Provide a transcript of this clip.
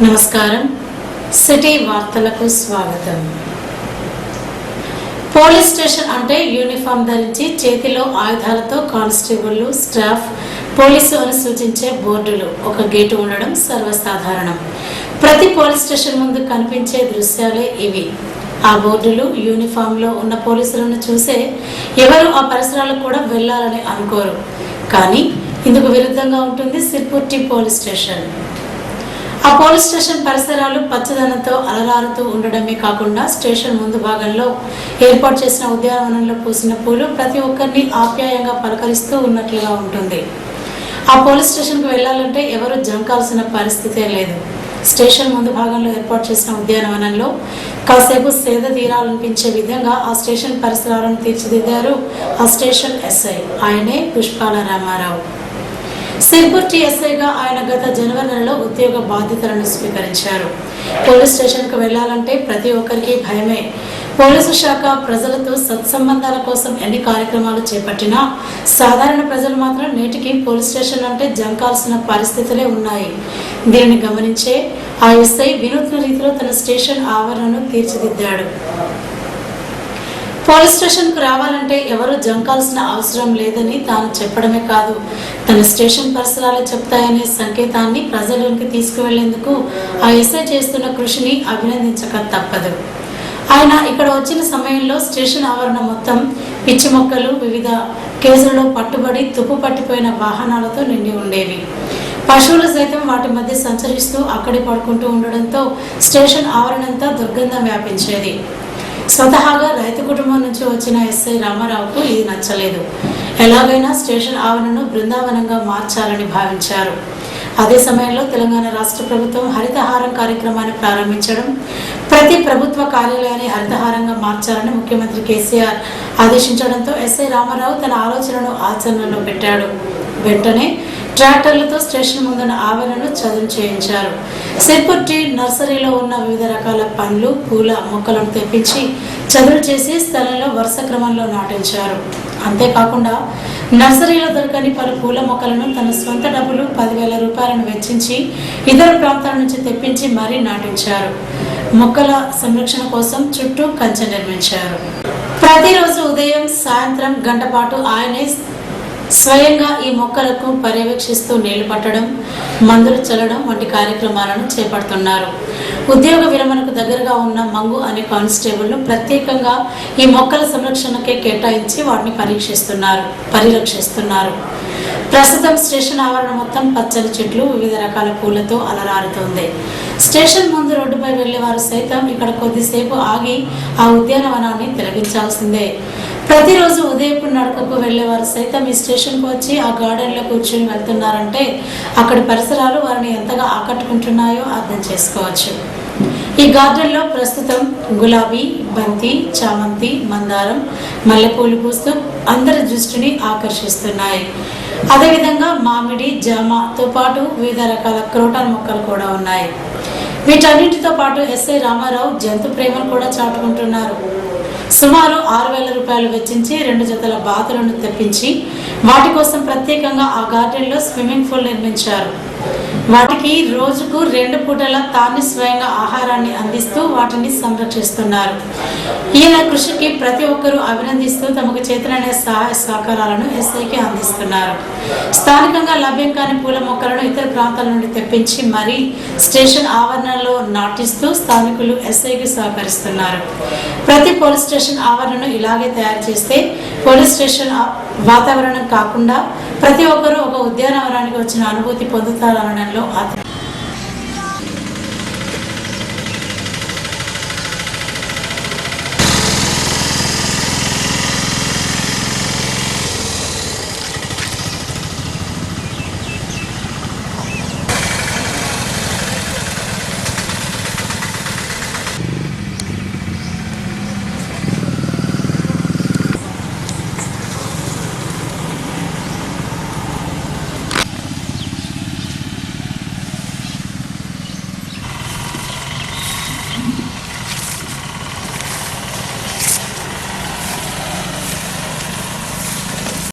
నమస్కారం. సిటీ వార్తలకు స్వాగతం. పోలీస్ స్టేషన్ అంటే యూనిఫామ్ ధరించి చేతిలో ఆయుధాలతో కానిస్టేబుళ్లు, స్టాఫ్, పోలీసు అని సూచించే బోర్డులు, ఒక గేటు ఉండడం సర్వసాధారణం. ప్రతి పోలీస్ స్టేషన్ ముందు కనిపించే దృశ్యాలే ఇవి. ఆ బోర్డులు, యూనిఫామ్లో ఉన్న పోలీసులను చూసే ఎవరు ఆ పరిసరాలకు కూడా వెళ్లాలని అనుకోరు. కానీ ఇందుకు విరుద్ధంగా ఉంటుంది సిర్పూర్ పోలీస్ స్టేషన్. ఆ పోలీస్ స్టేషన్ పరిసరాలు పచ్చదనంతో అలరారుతూ ఉండడమే కాకుండా స్టేషన్ ముందు భాగంలో ఏర్పాటు చేసిన ఉద్యానవనంలో పూసిన పూలు ప్రతి ఒక్కరిని ఆప్యాయంగా పలకరిస్తూ ఉన్నట్లుగా ఉంటుంది. ఆ పోలీస్ స్టేషన్కు వెళ్లాలంటే ఎవరు జంకాల్సిన పరిస్థితే లేదు. స్టేషన్ ముందు భాగంలో ఏర్పాటు చేసిన ఉద్యానవనంలో కాసేపు సేద తీరాలనిపించే విధంగా ఆ స్టేషన్ పరిసరాలను తీర్చిదిద్దారు ఆ స్టేషన్ ఎస్ఐ. ఆయనే పుష్పాల రామారావు. సిర్పూర్ ఎస్ఐగా ఆయన గత జనవరి నెలలో ఉద్యోగ బాధ్యతలను స్వీకరించారు. పోలీస్ స్టేషన్కు వెళ్లాలంటే ప్రతి ఒక్కరికి భయమే. పోలీసు శాఖ ప్రజలతో సత్సంబంధాల కోసం ఎన్ని కార్యక్రమాలు చేపట్టినా సాధారణ ప్రజలు మాత్రం నేటికి పోలీస్ స్టేషన్ అంటే జంకాల్సిన పరిస్థితులే ఉన్నాయి. దీనిని గమనించే ఆ ఎస్ఐ వినూత్న రీతిలో తన స్టేషన్ ఆవరణను తీర్చిదిద్దాడు. పోలీస్ స్టేషన్ కు రావాలంటే ఎవరు జంకాల్సిన అవసరం లేదని తాను చెప్పడమే కాదు, తన స్టేషన్ పరిసరాలే చెప్తాయనే సంకేతాన్ని ప్రజల్లోకి తీసుకువెళ్లేందుకు ఆ ఎస్ఐ చేస్తున్న కృషిని అభినందించక తప్పదు. ఆయన ఇక్కడ వచ్చిన సమయంలో స్టేషన్ ఆవరణ మొత్తం పిచ్చి మొక్కలు, వివిధ కేసులలో పట్టుబడి తుప్పు పట్టిపోయిన వాహనాలతో నిండి ఉండేవి. పశువులు సైతం వాటి మధ్య సంచరిస్తూ అక్కడే పడుకుంటూ ఉండడంతో స్టేషన్ ఆవరణంతా దుర్గంధం వ్యాపించేది. స్వతహాగా రైతు కుటుంబం నుంచి వచ్చిన ఎస్ఐ రామారావుకు ఇది నచ్చలేదు. ఎలాగైనా స్టేషన్ ఆవరణను బృందావనంగా మార్చాలని భావించారు. అదే సమయంలో తెలంగాణ రాష్ట్ర ప్రభుత్వం హరితహారం కార్యక్రమాన్ని ప్రారంభించడం, ప్రతి ప్రభుత్వ కార్యాలయాన్ని హరితహారంగా మార్చాలని ముఖ్యమంత్రి కేసీఆర్ ఆదేశించడంతో ఎస్ఐ రామారావు తన ఆలోచనను ఆచరణలో పెట్టాడు. వెంటనే ట్రాక్టర్లతో స్టేషన్ ముందున్న ఆవరణను చదును చేయించారు. సిర్పూర్ నర్సరీలో ఉన్న వివిధ రకాల పండ్లు, పూల మొక్కలను తెప్పించి చదును చేసి స్థలంలో వరుస క్రమంలో నాటించారు. అంతేకాకుండా నర్సరీలో దొరకని పలు పూల మొక్కలను తన సొంత డబ్బులు 10,000 రూపాయలను వెచ్చించి ఇతర ప్రాంతాల నుంచి తెప్పించి మరీ నాటించారు. మొక్కల సంరక్షణ కోసం చుట్టూ కంచె నిర్మించారు. ప్రతిరోజు ఉదయం, సాయంత్రం గంట పాటు ఆయనే స్వయంగా ఈ మొక్కలకు పర్యవేక్షిస్తూ నీళ్లు పట్టడం, మందులు చల్లడం వంటి కార్యక్రమాలను చేపడుతున్నారు. ఉద్యోగ విరమణకు దగ్గరగా ఉన్న మంగు అనే కానిస్టేబుల్ను ప్రత్యేకంగా ఈ మొక్కల సంరక్షణకే కేటాయించి వాటిని పరిరక్షిస్తున్నారు. ప్రస్తుతం స్టేషన్ ఆవరణ మొత్తం పచ్చని చెట్లు, వివిధ రకాల పూలతో అలరారుతోంది. స్టేషన్ ముందు రోడ్డుపై వెళ్లేవారు సైతం ఇక్కడ కొద్దిసేపు ఆగి ఆ ఉద్యానవనాన్ని తిలకించాల్సిందే. ప్రతిరోజు ఉదయపు నడకకు వెళ్లేవారు సైతం ఈ స్టేషన్కు వచ్చి ఆ గార్డెన్లో కూర్చొని వెళ్తున్నారంటే అక్కడి పరిసరాలు వారిని ఎంతగా ఆకట్టుకుంటున్నాయో అర్థం చేసుకోవచ్చు. ఈ గార్డెన్లో ప్రస్తుతం గులాబీ, బంతి, చామంతి, మందారం, మల్లెపూలు పూస్తూ అందరి దృష్టిని ఆకర్షిస్తున్నాయి. అదేవిధంగా మామిడి, జామతో పాటు వివిధ రకాల క్రోటాన్ మొక్కలు కూడా ఉన్నాయి. వీటన్నింటితో పాటు ఎస్ఐ రామారావు జంతు ప్రేమను కూడా చాటుకుంటున్నారు. సుమారు 6,000 రూపాయలు వెచ్చించి 2 జతల బాతులను తెప్పించి వాటి కోసం ప్రత్యేకంగా ఆ గార్డెన్లో స్విమ్మింగ్ పూల్ నిర్మించారు. వాటికి రోజుకు 2 పూటల తాన్ని స్వయంగా ఆహారాన్ని అందిస్తూ వాటిని సంరక్షిస్తున్నారు. ఈయన కృషికి ప్రతి ఒక్కరూ అభినందిస్తూ తమకు చేతనైన సహాయ సహకారాలను ఎస్ఐకి అందిస్తున్నారు. స్థానికంగా లభ్యం కాని పూల మొక్కలను ఇతర ప్రాంతాల నుండి తెప్పించి మరీ స్టేషన్ ఆవరణలో నాటిస్తూ స్థానికులు ఎస్ఐకి సహకరిస్తున్నారు. ప్రతి పోలీస్ స్టేషన్ ఆవరణను ఇలాగే తయారు చేస్తే పోలీస్ స్టేషన్ వాతావరణం కాకుండా ప్రతి ఒక్కరూ ఒక ఉద్యానవనానికి వచ్చిన అనుభూతి పొందుతారనడంలో